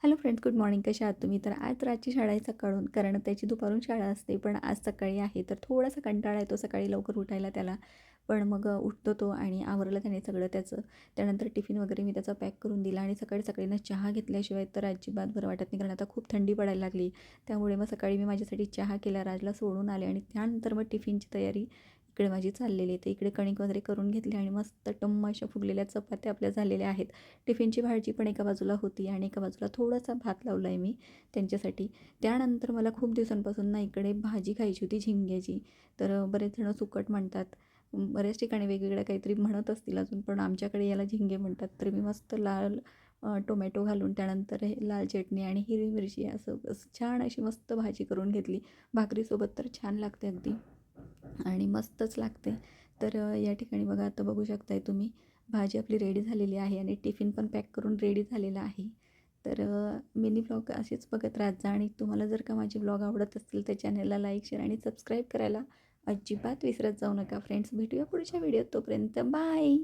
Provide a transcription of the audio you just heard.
Hello friends, good morning. कशा आहात तुम्ही? तर आज रातची शाळा आहे सकाळून, कारण त्याची दुपारून शाळा असते. पण आज सकाळी आहे, तर थोडासा कंटाळा येतो सकाळी लवकर उठायला त्याला. पण मग उठतो तो आणि आवरलं त्याने सगळं त्याचं. त्यानंतर टिफिन वगैरे मी त्याचा पॅक करून दिला आणि सकाळी सकाळी ना चहा घेतल्याशिवाय तर अजिबात बरं वाटत नाही, कारण आता खूप थंडी पडायला लागली. त्यामुळे मग सकाळी मी माझ्यासाठी चहा केला, राजला सोडून आले आणि त्यानंतर मग टिफिनची तयारी इकडे माझी चाललेली आहे. तर इकडे कणिक वगैरे करून घेतली आणि मस्त टम्म अशा फुगलेल्या चपात्या आपल्या झालेल्या आहेत. टिफिनची भाजी पण एका बाजूला होती आणि एका बाजूला थोडासा भात लावला आहे मी त्यांच्यासाठी. त्यानंतर मला खूप दिवसांपासून ना इकडे भाजी खायची होती झिंग्याची. तर बरेच जणं सुकट म्हणतात. बऱ्याच ठिकाणी वेगवेगळ्या काहीतरी म्हणत असतील अजून, पण आमच्याकडे याला झिंगे म्हणतात. तर मी मस्त लाल टोमॅटो घालून त्यानंतर हे लाल चटणी आणि हिरवी मिरची असं छान अशी मस्त भाजी करून घेतली. भाकरीसोबत तर छान लागते अगदी आणि मस्तच लागते. तर या ठिकाणी बघा, आता बघू शकताय तुम्ही, भाजी आपली रेडी झालेली आहे आणि टिफिन पण पॅक करून रेडी झालेला आहे. तर मिनी ब्लॉग असेच बघत राहत जा आणि तुम्हाला जर का माझे ब्लॉग आवडत असतील तर चॅनलला लाईक, शेअर आणि सबस्क्राईब करायला अजिबात विसरत जाऊ नका फ्रेंड्स. भेटूया पुढच्या व्हिडिओत. तोपर्यंत बाय.